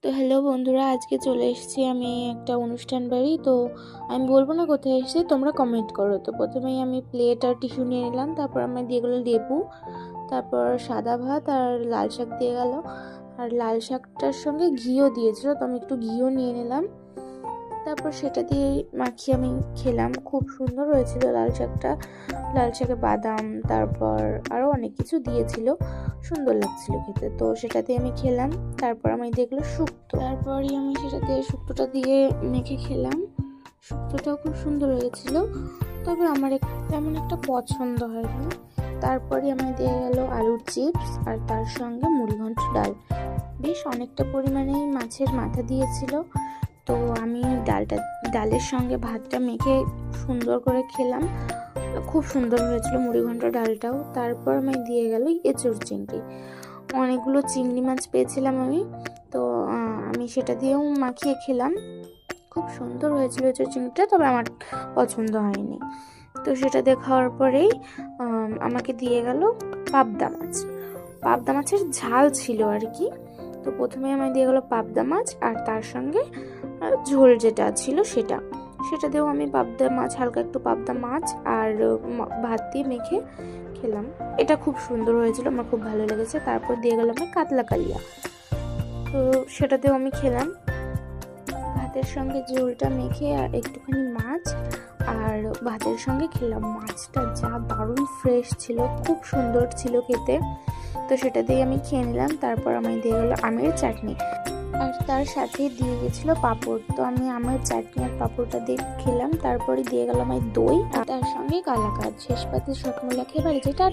তো হ্যালো বন্ধুরা, আজকে চলে এসেছি আমি একটা অনুষ্ঠান বাড়ি। তো আমি বলবো না কোথায় এসেছি, তোমরা কমেন্ট করো। তো প্রথমেই আমি প্লেট আর টিস্যু নিয়ে নিলাম, তারপর আমি দিয়ে গেলো লেবু, তারপর সাদা ভাত আর লাল শাক দিয়ে গেল। আর লাল শাকটার সঙ্গে ঘিও দিয়েছিল, তো আমি একটু ঘিও নিয়ে নিলাম। তারপর সেটা দিয়ে মাখিয়ে আমি খেলাম। খুব সুন্দর হয়েছিল লাল শাকটা। লাল শাকে বাদাম, তারপর আরও অনেক কিছু দিয়েছিল, সুন্দর লাগছিল খেতে। তো সেটা দিয়ে আমি খেলাম। তারপর আমি দেখলো শুক্তো, তারপরই আমি সেটাতে শুক্তোটা দিয়ে মেখে খেলাম। শুক্তোটাও খুব সুন্দর হয়েছিল, তবে আমার তেমন একটা পছন্দ হয়নি। তারপরে আমি দিয়ে গেল আলুর চিপস আর তার সঙ্গে মুড়িঘণ্ট ডাল। বেশ অনেকটা পরিমাণেই মাছের মাথা দিয়েছিল। তো আমি ডালের সঙ্গে ভাতটা মেখে সুন্দর করে খেলাম। খুব সুন্দর হয়েছিল মুড়িঘণ্ট ডালটাও। তারপর আমি দিয়ে গেল এঁচোড় চিংড়ি। অনেকগুলো চিংড়ি মাছ পেয়েছিলাম আমি, তো আমি সেটা দিয়েও মাখিয়ে খেলাম। খুব সুন্দর হয়েছিল এঁচোড় চিংড়িটা, তবে আমার পছন্দ হয়নি। তো সেটা দিয়ে খাওয়ার পরেই আমাকে দিয়ে গেল পাবদা মাছ। পাবদা মাছের ঝাল ছিল আর কি। তো প্রথমে আমায় দিয়ে গেলো পাবদা মাছ আর তার সঙ্গে ঝোল যেটা ছিল সেটা দিয়েও আমি পাবদা মাছ, হালকা একটু পাবদা মাছ আর ভাত দিয়ে মেখে খেলাম। এটা খুব সুন্দর হয়েছিল, আমার খুব ভালো লেগেছে। তারপর দিয়ে গেলাম আমি কাতলা কালিয়া, তো সেটাতেও আমি খেলাম। ভাতের সঙ্গে ঝোলটা মেখে আর একটুখানি মাছ আর ভাতের সঙ্গে খেলাম। মাছটা যা দারুণ ফ্রেশ ছিল, খুব সুন্দর ছিল খেতে। তো সেটা দিয়ে আমি খেয়ে নিলাম। তারপর আমি দিয়ে গেলো আমের চাটনি, আর তার সাথে দিয়ে গেছিলো পাঁপড়। তো আমি আমের চাটনি আর পাঁপড়টা দিয়ে খেলাম। তারপরে দিয়ে গেলাম আমি দই আর তার সঙ্গে কালাকাঁদ। শেষ পাতে সকমলা খেয়ে বাড়ি যেটা।